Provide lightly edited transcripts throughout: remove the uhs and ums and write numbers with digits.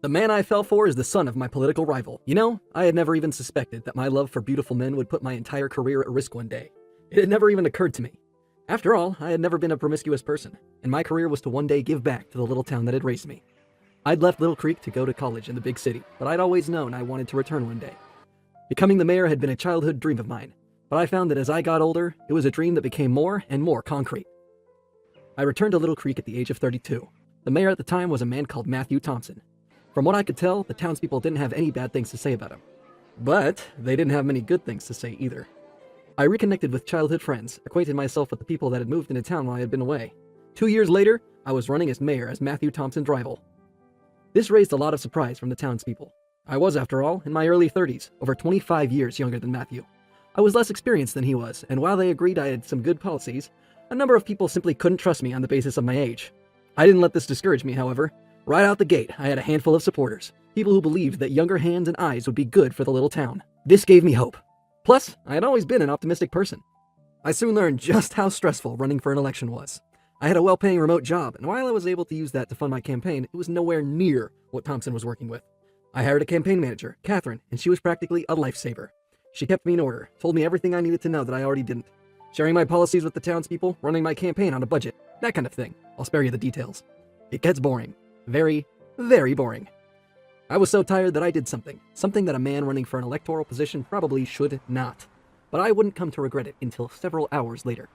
The man I fell for is the son of my political rival. You know, I had never even suspected that my love for beautiful men would put my entire career at risk one day. It had never even occurred to me. After all, I had never been a promiscuous person, and my career was to one day give back to the little town that had raised me. I'd left Little Creek to go to college in the big city, but I'd always known I wanted to return one day. Becoming the mayor had been a childhood dream of mine, but I found that as I got older, it was a dream that became more and more concrete. I returned to Little Creek at the age of 32. The mayor at the time was a man called Matthew Thompson. From what I could tell, the townspeople didn't have any bad things to say about him. But they didn't have many good things to say either. I reconnected with childhood friends, acquainted myself with the people that had moved into town while I had been away. 2 years later, I was running as mayor as Matthew Thompson's rival. This raised a lot of surprise from the townspeople. I was, after all, in my early 30s, over 25 years younger than Matthew. I was less experienced than he was, and while they agreed I had some good policies, a number of people simply couldn't trust me on the basis of my age. I didn't let this discourage me, however. Right out the gate, I had a handful of supporters, people who believed that younger hands and eyes would be good for the little town. This gave me hope. Plus, I had always been an optimistic person. I soon learned just how stressful running for an election was. I had a well-paying remote job, and while I was able to use that to fund my campaign, it was nowhere near what Thompson was working with. I hired a campaign manager, Catherine, and she was practically a lifesaver. She kept me in order, told me everything I needed to know that I already didn't. Sharing my policies with the townspeople, running my campaign on a budget, that kind of thing. I'll spare you the details. It gets boring. Very, very boring. I was so tired that I did something that a man running for an electoral position probably should not. But I wouldn't come to regret it until several hours later.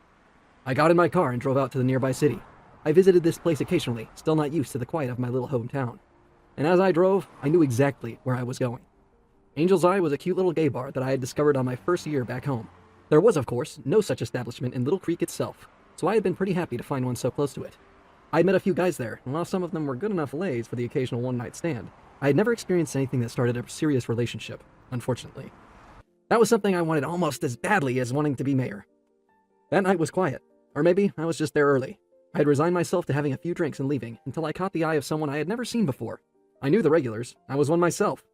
I got in my car and drove out to the nearby city. I visited this place occasionally, still not used to the quiet of my little hometown. And as I drove, I knew exactly where I was going. Angel's Eye was a cute little gay bar that I had discovered on my first year back home. There was, of course, no such establishment in Little Creek itself, so I had been pretty happy to find one so close to it. I'd met a few guys there, and while some of them were good enough lays for the occasional one-night stand, I had never experienced anything that started a serious relationship, unfortunately. That was something I wanted almost as badly as wanting to be mayor. That night was quiet, or maybe I was just there early. I had resigned myself to having a few drinks and leaving until I caught the eye of someone I had never seen before. I knew the regulars. I was one myself.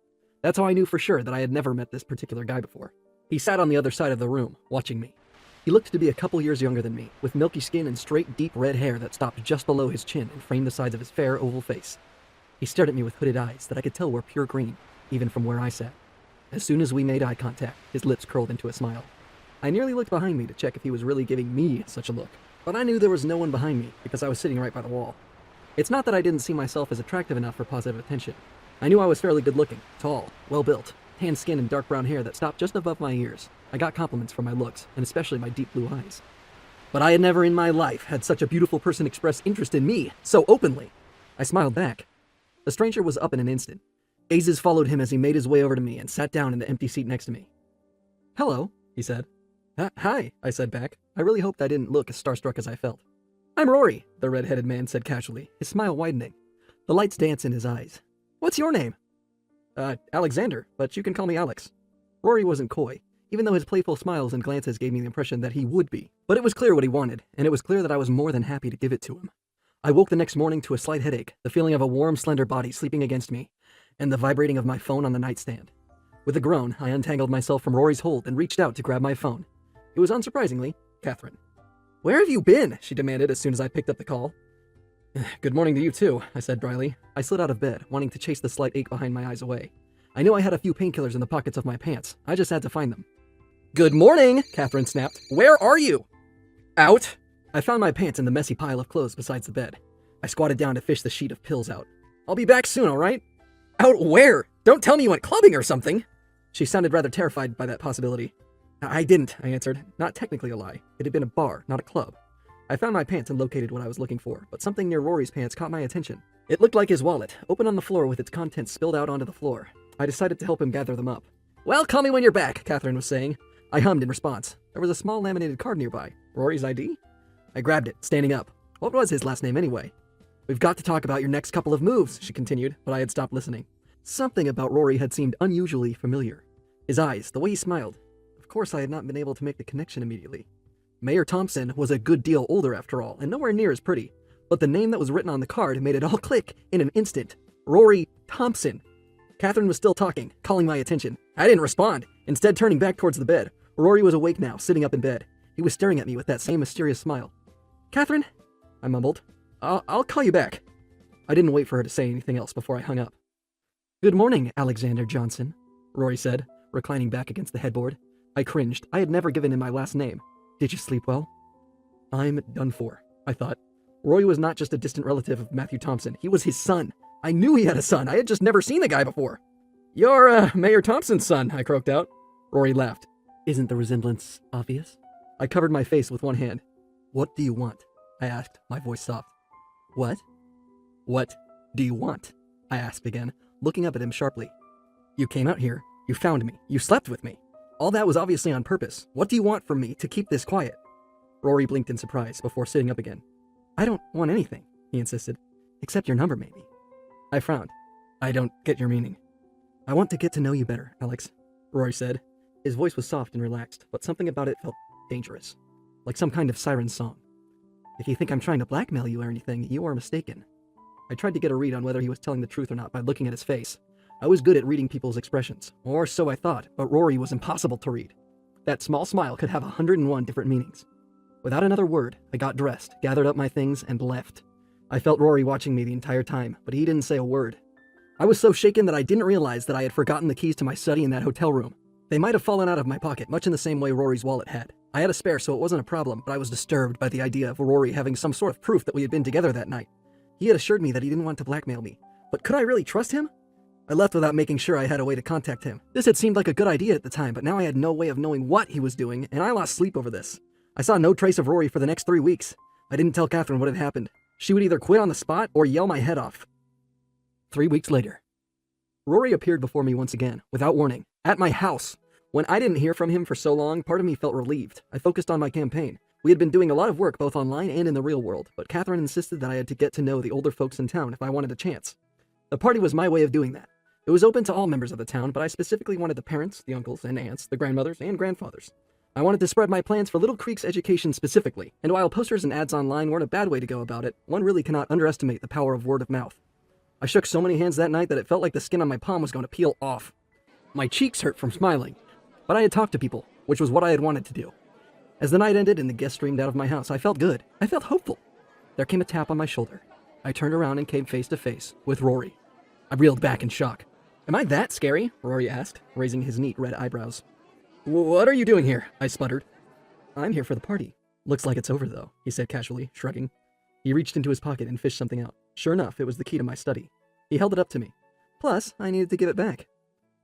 That's how I knew for sure that I had never met this particular guy before. He sat on the other side of the room, watching me. He looked to be a couple years younger than me, with milky skin and straight, deep red hair that stopped just below his chin and framed the sides of his fair, oval face. He stared at me with hooded eyes that I could tell were pure green, even from where I sat. As soon as we made eye contact, his lips curled into a smile. I nearly looked behind me to check if he was really giving me such a look, but I knew there was no one behind me because I was sitting right by the wall. It's not that I didn't see myself as attractive enough for positive attention. I knew I was fairly good-looking, tall, well-built, tan skin and dark brown hair that stopped just above my ears. I got compliments for my looks, and especially my deep blue eyes. But I had never in my life had such a beautiful person express interest in me, so openly. I smiled back. The stranger was up in an instant. Gazes followed him as he made his way over to me and sat down in the empty seat next to me. "Hello," he said. "Hi," I said back. I really hoped I didn't look as starstruck as I felt. "I'm Rory," the red-headed man said casually, his smile widening. The lights danced in his eyes. "What's your name?" Alexander, but you can call me Alex." Rory wasn't coy, even though his playful smiles and glances gave me the impression that he would be. But it was clear what he wanted, and it was clear that I was more than happy to give it to him. I woke the next morning to a slight headache, the feeling of a warm, slender body sleeping against me, and the vibrating of my phone on the nightstand. With a groan, I untangled myself from Rory's hold and reached out to grab my phone. It was unsurprisingly Catherine. "Where have you been?" she demanded as soon as I picked up the call. "Good morning to you too," I said dryly. I slid out of bed, wanting to chase the slight ache behind my eyes away. I knew I had a few painkillers in the pockets of my pants. I just had to find them. "Good morning," Catherine snapped. "Where are you?" "Out." I found my pants in the messy pile of clothes beside the bed. I squatted down to fish the sheet of pills out. "I'll be back soon, all right?" "Out where? Don't tell me you went clubbing or something." She sounded rather terrified by that possibility. "I didn't," I answered. Not technically a lie. It had been a bar, not a club. I found my pants and located what I was looking for, but something near Rory's pants caught my attention. It looked like his wallet, open on the floor with its contents spilled out onto the floor. I decided to help him gather them up. "Well, call me when you're back," Catherine was saying. I hummed in response. There was a small laminated card nearby. Rory's ID? I grabbed it, standing up. What was his last name anyway? "We've got to talk about your next couple of moves," she continued, but I had stopped listening. Something about Rory had seemed unusually familiar. His eyes, the way he smiled. Of course I had not been able to make the connection immediately. Mayor Thompson was a good deal older after all, and nowhere near as pretty. But the name that was written on the card made it all click in an instant. Rory Thompson. Catherine was still talking, calling my attention. I didn't respond, instead turning back towards the bed. Rory was awake now, sitting up in bed. He was staring at me with that same mysterious smile. "Catherine?" I mumbled. I'll call you back." I didn't wait for her to say anything else before I hung up. Good morning, Alexander Johnson, Rory said, reclining back against the headboard. I cringed. I had never given him my last name. Did you sleep well? I'm done for, I thought. Rory was not just a distant relative of Matthew Thompson. He was his son. I knew he had a son. I had just never seen the guy before. You're, Mayor Thompson's son, I croaked out. Rory laughed. Isn't the resemblance obvious? I covered my face with one hand. What do you want? I asked, my voice soft. What? What do you want? I asked again, looking up at him sharply. You came out here. You found me. You slept with me. All that was obviously on purpose. What do you want from me to keep this quiet? Rory blinked in surprise before sitting up again. I don't want anything, he insisted. Except your number, maybe. I frowned. I don't get your meaning. I want to get to know you better, Alex, Rory said. His voice was soft and relaxed, but something about it felt dangerous. Like some kind of siren song. If you think I'm trying to blackmail you or anything, you are mistaken. I tried to get a read on whether he was telling the truth or not by looking at his face. I was good at reading people's expressions, or so I thought, but Rory was impossible to read. That small smile could have 101 different meanings. Without another word, I got dressed, gathered up my things, and left. I felt Rory watching me the entire time, but he didn't say a word. I was so shaken that I didn't realize that I had forgotten the keys to my study in that hotel room. They might have fallen out of my pocket, much in the same way Rory's wallet had. I had a spare, so it wasn't a problem, but I was disturbed by the idea of Rory having some sort of proof that we had been together that night. He had assured me that he didn't want to blackmail me, but could I really trust him? I left without making sure I had a way to contact him. This had seemed like a good idea at the time, but now I had no way of knowing what he was doing, and I lost sleep over this. I saw no trace of Rory for the next 3 weeks. I didn't tell Catherine what had happened. She would either quit on the spot or yell my head off. 3 weeks later. Rory appeared before me once again, without warning, at my house. When I didn't hear from him for so long, part of me felt relieved. I focused on my campaign. We had been doing a lot of work both online and in the real world, but Catherine insisted that I had to get to know the older folks in town if I wanted a chance. The party was my way of doing that. It was open to all members of the town, but I specifically wanted the parents, the uncles and aunts, the grandmothers and grandfathers. I wanted to spread my plans for Little Creek's education specifically, and while posters and ads online weren't a bad way to go about it, one really cannot underestimate the power of word of mouth. I shook so many hands that night that it felt like the skin on my palm was going to peel off. My cheeks hurt from smiling, but I had talked to people, which was what I had wanted to do. As the night ended and the guests streamed out of my house, I felt good. I felt hopeful. There came a tap on my shoulder. I turned around and came face to face with Rory. I reeled back in shock. Am I that scary? Rory asked, raising his neat red eyebrows. What are you doing here? I sputtered. I'm here for the party. Looks like it's over, though, he said casually, shrugging. He reached into his pocket and fished something out. Sure enough, it was the key to my study. He held it up to me. Plus, I needed to give it back.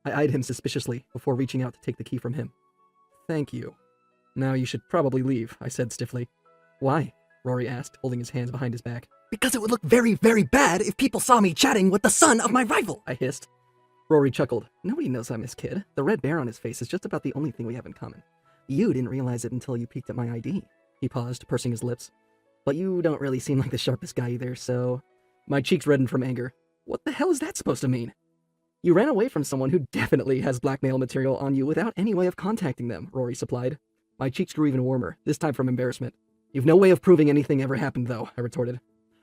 I eyed him suspiciously before reaching out to take the key from him. Thank you. Now you should probably leave, I said stiffly. Why? Rory asked, holding his hands behind his back. Because it would look very, very bad if people saw me chatting with the son of my rival, I hissed. Rory chuckled. Nobody knows I'm his kid. The red bear on his face is just about the only thing we have in common. You didn't realize it until you peeked at my ID. He paused, pursing his lips. But you don't really seem like the sharpest guy either, so... My cheeks reddened from anger. What the hell is that supposed to mean? You ran away from someone who definitely has blackmail material on you without any way of contacting them, Rory supplied. My cheeks grew even warmer, this time from embarrassment. You've no way of proving anything ever happened, though, I retorted.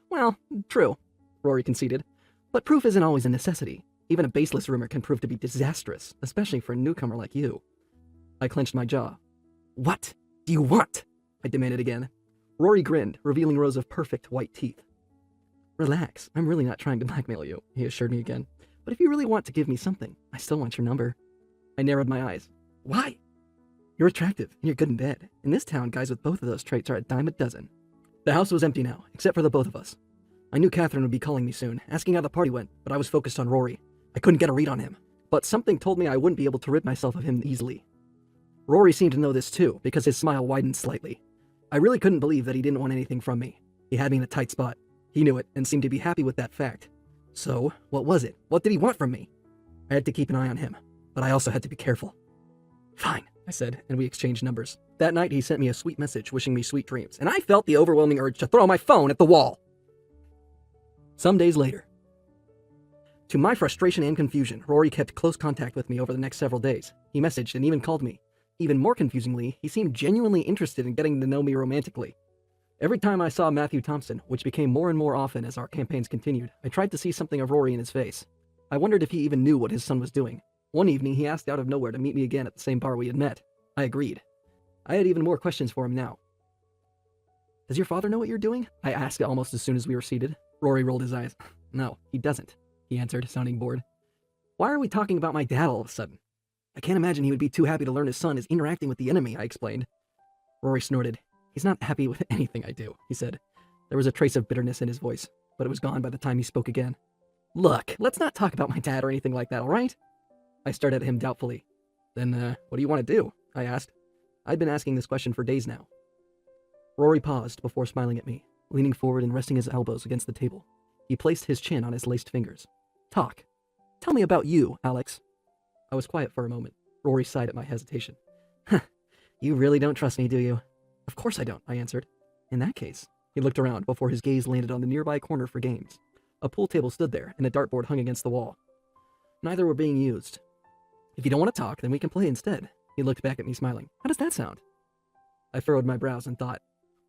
Well, true, Rory conceded. But proof isn't always a necessity. Even a baseless rumor can prove to be disastrous, especially for a newcomer like you. I clenched my jaw. What do you want? I demanded again. Rory grinned, revealing rows of perfect white teeth. Relax, I'm really not trying to blackmail you, he assured me again. But if you really want to give me something, I still want your number. I narrowed my eyes. Why? You're attractive, and you're good in bed. In this town, guys with both of those traits are a dime a dozen. The house was empty now, except for the both of us. I knew Catherine would be calling me soon, asking how the party went, but I was focused on Rory. I couldn't get a read on him, but something told me I wouldn't be able to rid myself of him easily. Rory seemed to know this too, because his smile widened slightly. I really couldn't believe that he didn't want anything from me. He had me in a tight spot. He knew it, and seemed to be happy with that fact. So, what was it? What did he want from me? I had to keep an eye on him, but I also had to be careful. Fine, I said, and we exchanged numbers. That night, he sent me a sweet message wishing me sweet dreams, and I felt the overwhelming urge to throw my phone at the wall. Some days later. To my frustration and confusion, Rory kept close contact with me over the next several days. He messaged and even called me. Even more confusingly, he seemed genuinely interested in getting to know me romantically. Every time I saw Matthew Thompson, which became more and more often as our campaigns continued, I tried to see something of Rory in his face. I wondered if he even knew what his son was doing. One evening, he asked out of nowhere to meet me again at the same bar we had met. I agreed. I had even more questions for him now. Does your father know what you're doing? I asked almost as soon as we were seated. Rory rolled his eyes. No, he doesn't, he answered, sounding bored. Why are we talking about my dad all of a sudden? I can't imagine he would be too happy to learn his son is interacting with the enemy, I explained. Rory snorted. He's not happy with anything I do, he said. There was a trace of bitterness in his voice, but it was gone by the time he spoke again. Look, let's not talk about my dad or anything like that, all right? I stared at him doubtfully. Then, what do you want to do? I asked. I'd been asking this question for days now. Rory paused before smiling at me, leaning forward and resting his elbows against the table. He placed his chin on his laced fingers. Talk. Tell me about you, Alex. I was quiet for a moment. Rory sighed at my hesitation. You really don't trust me, do you? Of course I don't, I answered. In that case, he looked around before his gaze landed on the nearby corner for games. A pool table stood there, and a dartboard hung against the wall. Neither were being used. If you don't want to talk, then we can play instead. He looked back at me, smiling. How does that sound? I furrowed my brows and thought.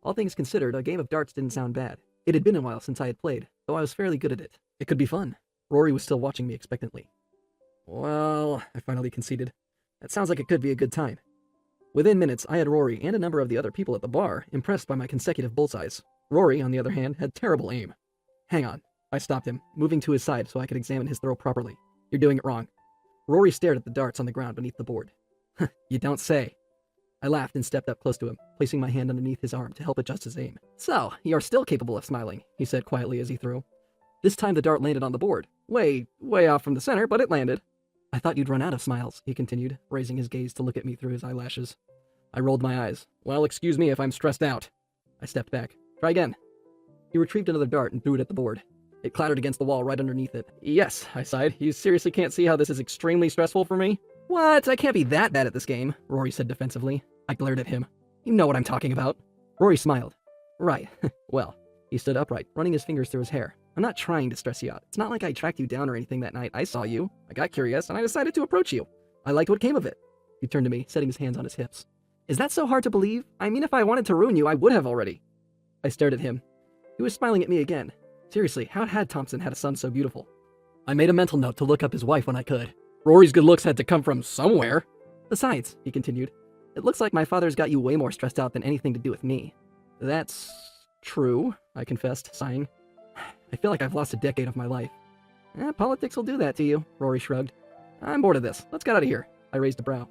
All things considered, a game of darts didn't sound bad. It had been a while since I had played, though I was fairly good at it. It could be fun. Rory was still watching me expectantly. Well, I finally conceded. That sounds like it could be a good time. Within minutes, I had Rory and a number of the other people at the bar impressed by my consecutive bullseyes. Rory, on the other hand, had terrible aim. Hang on. I stopped him, moving to his side so I could examine his throw properly. You're doing it wrong. Rory stared at the darts on the ground beneath the board. You don't say. I laughed and stepped up close to him, placing my hand underneath his arm to help adjust his aim. So, you're still capable of smiling, he said quietly as he threw. This time the dart landed on the board. Way off from the center, but it landed. I thought you'd run out of smiles, he continued, raising his gaze to look at me through his eyelashes. I rolled my eyes. Well, excuse me if I'm stressed out. I stepped back. Try again. He retrieved another dart and threw it at the board. It clattered against the wall right underneath it. Yes, I sighed. You seriously can't see how this is extremely stressful for me? What? I can't be that bad at this game, Rory said defensively. I glared at him. You know what I'm talking about. Rory smiled. Right. Well, he stood upright, running his fingers through his hair. I'm not trying to stress you out. It's not like I tracked you down or anything that night. I saw you. I got curious, and I decided to approach you. I liked what came of it. He turned to me, setting his hands on his hips. Is that so hard to believe? I mean, if I wanted to ruin you, I would have already. I stared at him. He was smiling at me again. Seriously, how had Thompson had a son so beautiful? I made a mental note to look up his wife when I could. Rory's good looks had to come from somewhere. Besides, he continued, it looks like my father's got you way more stressed out than anything to do with me. That's true, I confessed, sighing. I feel like I've lost a decade of my life. Politics will do that to you, Rory shrugged. I'm bored of this. Let's get out of here. I raised a brow.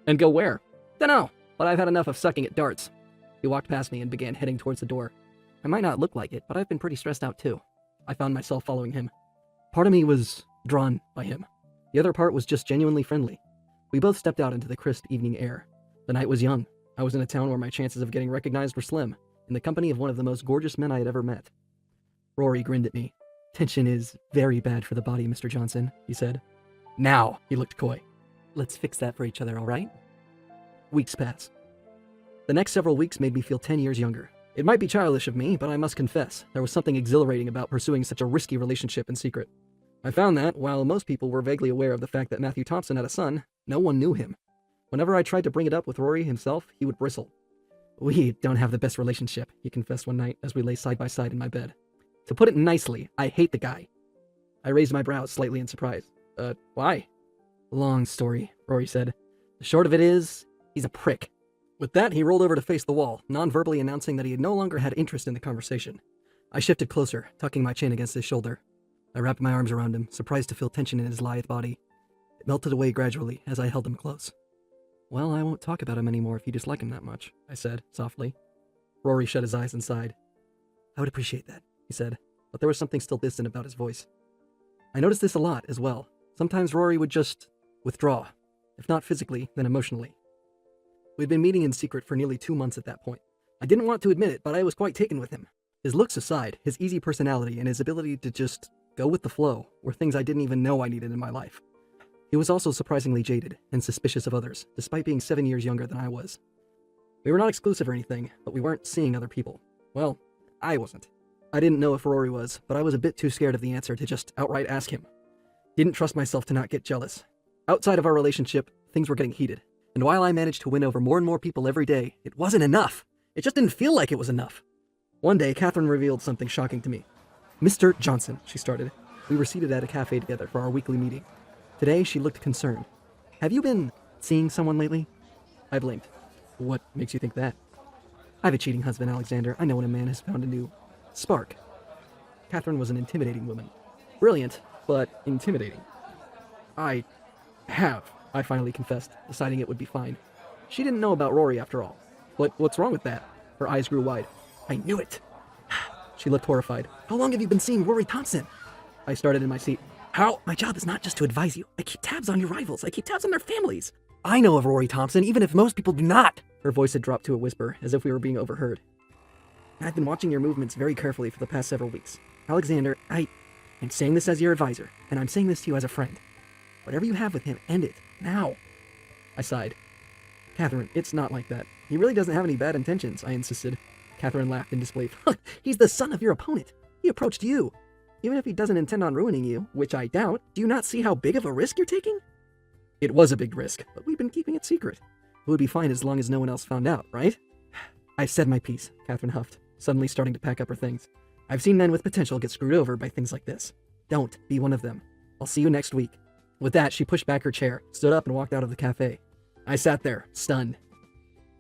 And go where? Dunno, but I've had enough of sucking at darts. He walked past me and began heading towards the door. I might not look like it, but I've been pretty stressed out too. I found myself following him. Part of me was drawn by him. The other part was just genuinely friendly. We both stepped out into the crisp evening air. The night was young. I was in a town where my chances of getting recognized were slim, in the company of one of the most gorgeous men I had ever met. Rory grinned at me. Tension is very bad for the body, Mr. Johnson, he said. Now, he looked coy. Let's fix that for each other, all right? Weeks passed. The next several weeks made me feel 10 years younger. It might be childish of me, but I must confess, there was something exhilarating about pursuing such a risky relationship in secret. I found that, while most people were vaguely aware of the fact that Matthew Thompson had a son, no one knew him. Whenever I tried to bring it up with Rory himself, he would bristle. We don't have the best relationship, he confessed one night as we lay side by side in my bed. To put it nicely, I hate the guy. I raised my brows slightly in surprise. Why? Long story, Rory said. The short of it is, he's a prick. With that, he rolled over to face the wall, non-verbally announcing that he no longer had interest in the conversation. I shifted closer, tucking my chin against his shoulder. I wrapped my arms around him, surprised to feel tension in his lithe body. It melted away gradually as I held him close. Well, I won't talk about him anymore if you dislike him that much, I said, softly. Rory shut his eyes and sighed. I would appreciate that, he said, but there was something still distant about his voice. I noticed this a lot, as well. Sometimes Rory would just withdraw, if not physically, then emotionally. We'd been meeting in secret for nearly 2 months at that point. I didn't want to admit it, but I was quite taken with him. His looks aside, his easy personality and his ability to just go with the flow were things I didn't even know I needed in my life. He was also surprisingly jaded and suspicious of others, despite being 7 years younger than I was. We were not exclusive or anything, but we weren't seeing other people. Well, I wasn't. I didn't know if Rory was, but I was a bit too scared of the answer to just outright ask him. Didn't trust myself to not get jealous. Outside of our relationship, things were getting heated. And while I managed to win over more and more people every day, it wasn't enough. It just didn't feel like it was enough. One day, Catherine revealed something shocking to me. Mr. Johnson, she started. We were seated at a cafe together for our weekly meeting. Today, she looked concerned. Have you been seeing someone lately? I blinked. What makes you think that? I have a cheating husband, Alexander. I know when a man has found a new spark. Catherine was an intimidating woman. Brilliant, but intimidating. I have, I finally confessed, deciding it would be fine. She didn't know about Rory after all. What's wrong with that? Her eyes grew wide. I knew it. She looked horrified. How long have you been seeing Rory Thompson? I started in my seat. How? My job is not just to advise you. I keep tabs on your rivals. I keep tabs on their families. I know of Rory Thompson, even if most people do not. Her voice had dropped to a whisper, as if we were being overheard. I've been watching your movements very carefully for the past several weeks. Alexander, I'm saying this as your advisor, and I'm saying this to you as a friend. Whatever you have with him, end it. Now. I sighed. Catherine, it's not like that. He really doesn't have any bad intentions, I insisted. Catherine laughed in disbelief. He's the son of your opponent. He approached you. Even if he doesn't intend on ruining you, which I doubt, do you not see how big of a risk you're taking? It was a big risk, but we've been keeping it secret. It would be fine as long as no one else found out, right? I've said my piece, Catherine huffed, suddenly starting to pack up her things. I've seen men with potential get screwed over by things like this. Don't be one of them. I'll see you next week. With that, she pushed back her chair, stood up, and walked out of the cafe. I sat there, stunned.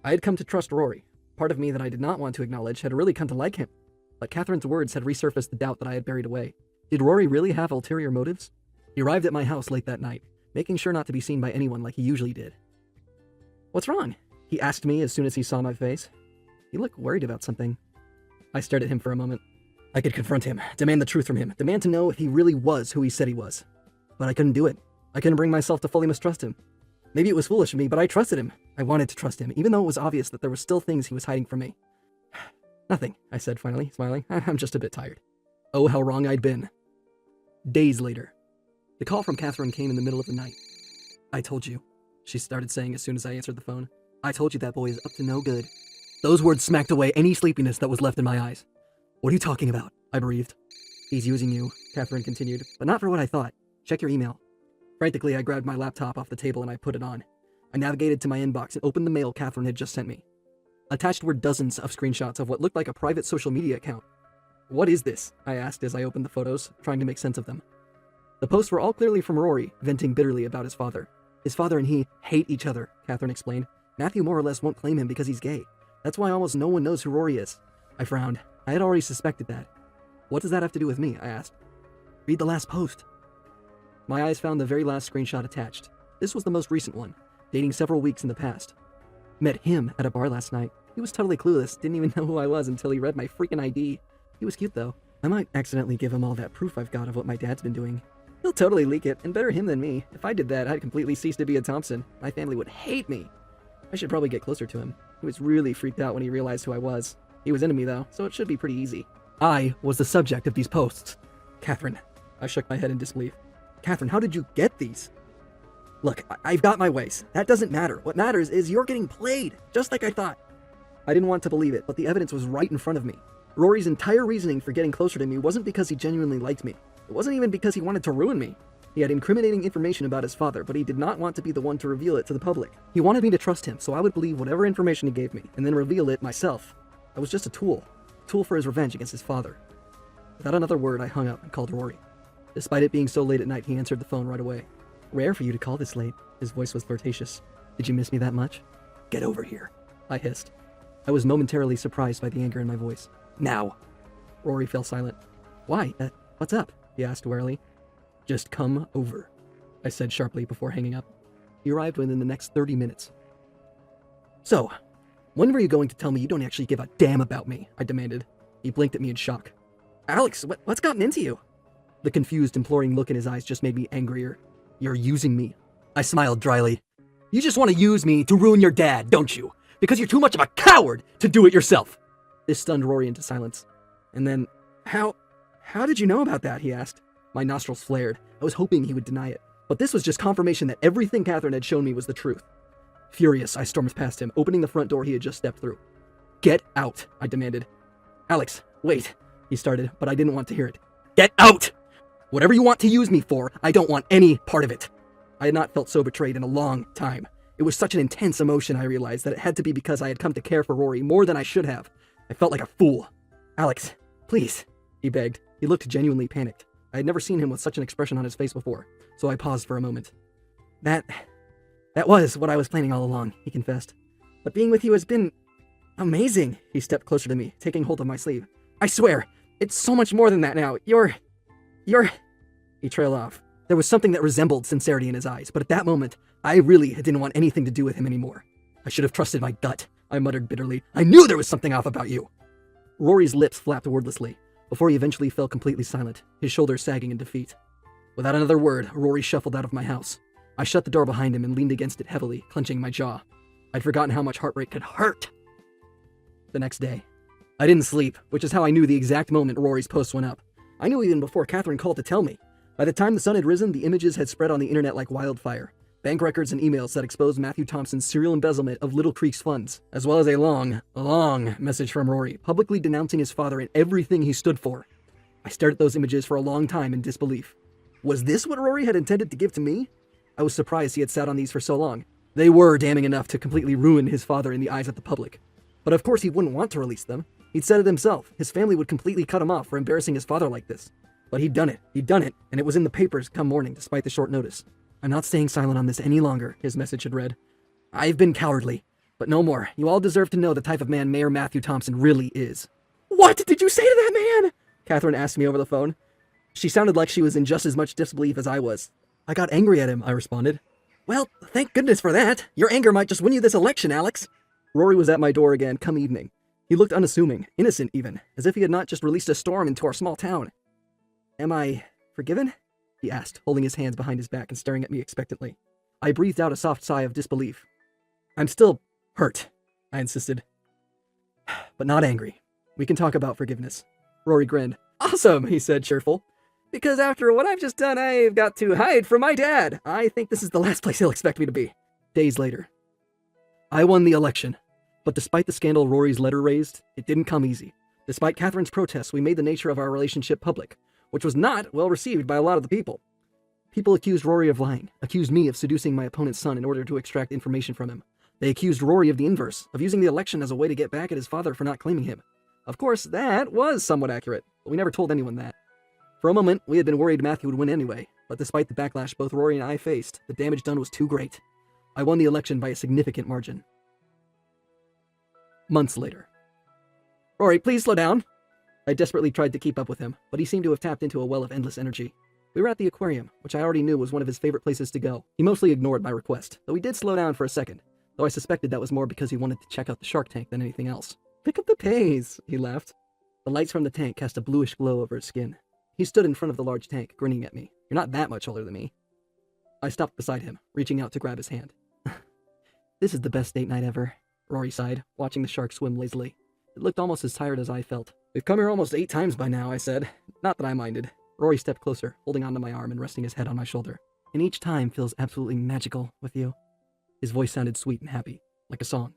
I had come to trust Rory. Part of me that I did not want to acknowledge had really come to like him. But Catherine's words had resurfaced the doubt that I had buried away. Did Rory really have ulterior motives? He arrived at my house late that night, making sure not to be seen by anyone like he usually did. What's wrong? He asked me as soon as he saw my face. He looked worried about something. I stared at him for a moment. I could confront him, demand the truth from him, demand to know if he really was who he said he was. But I couldn't do it. I couldn't bring myself to fully mistrust him. Maybe it was foolish of me, but I trusted him. I wanted to trust him, even though it was obvious that there were still things he was hiding from me. Nothing, I said finally, smiling. I'm just a bit tired. Oh, how wrong I'd been. Days later. The call from Catherine came in the middle of the night. I told you, she started saying as soon as I answered the phone. I told you that boy is up to no good. Those words smacked away any sleepiness that was left in my eyes. What are you talking about? I breathed. He's using you, Catherine continued, but not for what I thought. Check your email. Frantically, I grabbed my laptop off the table and I put it on. I navigated to my inbox and opened the mail Catherine had just sent me. Attached were dozens of screenshots of what looked like a private social media account. What is this? I asked as I opened the photos, trying to make sense of them. The posts were all clearly from Rory, venting bitterly about his father. His father and he hate each other, Catherine explained. Matthew more or less won't claim him because he's gay. That's why almost no one knows who Rory is. I frowned. I had already suspected that. What does that have to do with me? I asked. Read the last post. My eyes found the very last screenshot attached. This was the most recent one, dating several weeks in the past. Met him at a bar last night. He was totally clueless, didn't even know who I was until he read my freaking ID. He was cute though. I might accidentally give him all that proof I've got of what my dad's been doing. He'll totally leak it, and better him than me. If I did that, I'd completely cease to be a Thompson. My family would hate me. I should probably get closer to him. He was really freaked out when he realized who I was. He was into me though, so it should be pretty easy. I was the subject of these posts. Catherine. I shook my head in disbelief. Catherine, how did you get these? Look, I've got my ways. That doesn't matter. What matters is you're getting played, just like I thought. I didn't want to believe it, but the evidence was right in front of me. Rory's entire reasoning for getting closer to me wasn't because he genuinely liked me. It wasn't even because he wanted to ruin me. He had incriminating information about his father, but he did not want to be the one to reveal it to the public. He wanted me to trust him, so I would believe whatever information he gave me, and then reveal it myself. I was just a tool for his revenge against his father. Without another word, I hung up and called Rory. Despite it being so late at night, he answered the phone right away. Rare for you to call this late. His voice was flirtatious. Did you miss me that much? Get over here, I hissed. I was momentarily surprised by the anger in my voice. Now. Rory fell silent. Why? What's up? He asked warily. Just come over, I said sharply before hanging up. He arrived within the next 30 minutes. So, when were you going to tell me you don't actually give a damn about me? I demanded. He blinked at me in shock. Alex, what's gotten into you? The confused, imploring look in his eyes just made me angrier. You're using me. I smiled dryly. You just want to use me to ruin your dad, don't you? Because you're too much of a coward to do it yourself. This stunned Rory into silence. And then, how did you know about that? He asked. My nostrils flared. I was hoping he would deny it. But this was just confirmation that everything Catherine had shown me was the truth. Furious, I stormed past him, opening the front door he had just stepped through. Get out, I demanded. Alex, wait, he started, but I didn't want to hear it. Get out! Whatever you want to use me for, I don't want any part of it. I had not felt so betrayed in a long time. It was such an intense emotion, I realized, that it had to be because I had come to care for Rory more than I should have. I felt like a fool. Alex, please, he begged. He looked genuinely panicked. I had never seen him with such an expression on his face before, so I paused for a moment. That was what I was planning all along, he confessed. But being with you has been amazing. He stepped closer to me, taking hold of my sleeve. I swear, it's so much more than that now. You're... He trailed off. There was something that resembled sincerity in his eyes, but at that moment, I really didn't want anything to do with him anymore. I should have trusted my gut, I muttered bitterly. I knew there was something off about you. Rory's lips flapped wordlessly, before he eventually fell completely silent, his shoulders sagging in defeat. Without another word, Rory shuffled out of my house. I shut the door behind him and leaned against it heavily, clenching my jaw. I'd forgotten how much heartbreak could hurt. The next day, I didn't sleep, which is how I knew the exact moment Rory's post went up. I knew even before Catherine called to tell me. By the time the sun had risen, the images had spread on the internet like wildfire. Bank records and emails that exposed Matthew Thompson's serial embezzlement of Little Creek's funds, as well as a long, long message from Rory, publicly denouncing his father and everything he stood for. I stared at those images for a long time in disbelief. Was this what Rory had intended to give to me? I was surprised he had sat on these for so long. They were damning enough to completely ruin his father in the eyes of the public. But of course he wouldn't want to release them. He'd said it himself. His family would completely cut him off for embarrassing his father like this. But he'd done it, and it was in the papers come morning despite the short notice. I'm not staying silent on this any longer, his message had read. I've been cowardly, but no more. You all deserve to know the type of man Mayor Matthew Thompson really is. What did you say to that man? Catherine asked me over the phone. She sounded like she was in just as much disbelief as I was. I got angry at him, I responded. Well, thank goodness for that. Your anger might just win you this election, Alex. Rory was at my door again come evening. He looked unassuming, innocent even, as if he had not just released a storm into our small town. Am I forgiven? He asked, holding his hands behind his back and staring at me expectantly. I breathed out a soft sigh of disbelief. I'm still hurt, I insisted. But not angry. We can talk about forgiveness. Rory grinned. Awesome, he said, cheerful. Because after what I've just done, I've got to hide from my dad. I think this is the last place he'll expect me to be. Days later. I won the election. But despite the scandal Rory's letter raised, it didn't come easy. Despite Catherine's protests, we made the nature of our relationship public, which was not well received by a lot of the people. People accused Rory of lying, accused me of seducing my opponent's son in order to extract information from him. They accused Rory of the inverse, of using the election as a way to get back at his father for not claiming him. Of course, that was somewhat accurate, but we never told anyone that. For a moment, we had been worried Matthew would win anyway, but despite the backlash both Rory and I faced, the damage done was too great. I won the election by a significant margin. Months later. Rory, please slow down. I desperately tried to keep up with him, but he seemed to have tapped into a well of endless energy. We were at the aquarium, which I already knew was one of his favorite places to go. He mostly ignored my request, though he did slow down for a second, though I suspected that was more because he wanted to check out the shark tank than anything else. Pick up the pace, he laughed. The lights from the tank cast a bluish glow over his skin. He stood in front of the large tank, grinning at me. You're not that much older than me. I stopped beside him, reaching out to grab his hand. This is the best date night ever, Rory sighed, watching the shark swim lazily. It looked almost as tired as I felt. We've come here almost 8 times by now, I said. Not that I minded. Rory stepped closer, holding onto my arm and resting his head on my shoulder. And each time feels absolutely magical with you. His voice sounded sweet and happy, like a song.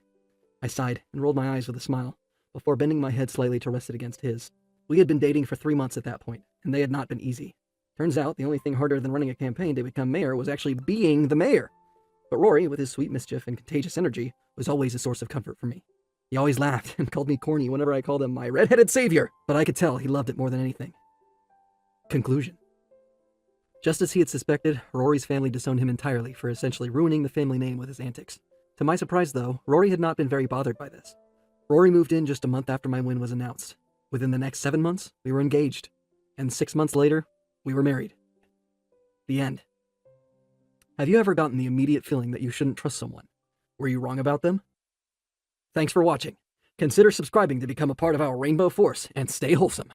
I sighed and rolled my eyes with a smile, before bending my head slightly to rest it against his. We had been dating for 3 months at that point, and they had not been easy. Turns out the only thing harder than running a campaign to become mayor was actually being the mayor. But Rory, with his sweet mischief and contagious energy, was always a source of comfort for me. He always laughed and called me corny whenever I called him my red-headed savior, but I could tell he loved it more than anything. Conclusion. Just as he had suspected, Rory's family disowned him entirely for essentially ruining the family name with his antics. To my surprise, though, Rory had not been very bothered by this. Rory moved in just a month after my win was announced. Within the next 7 months, we were engaged. And 6 months later, we were married. The end. Have you ever gotten the immediate feeling that you shouldn't trust someone? Were you wrong about them? Thanks for watching. Consider subscribing to become a part of our Rainbow Force and stay wholesome.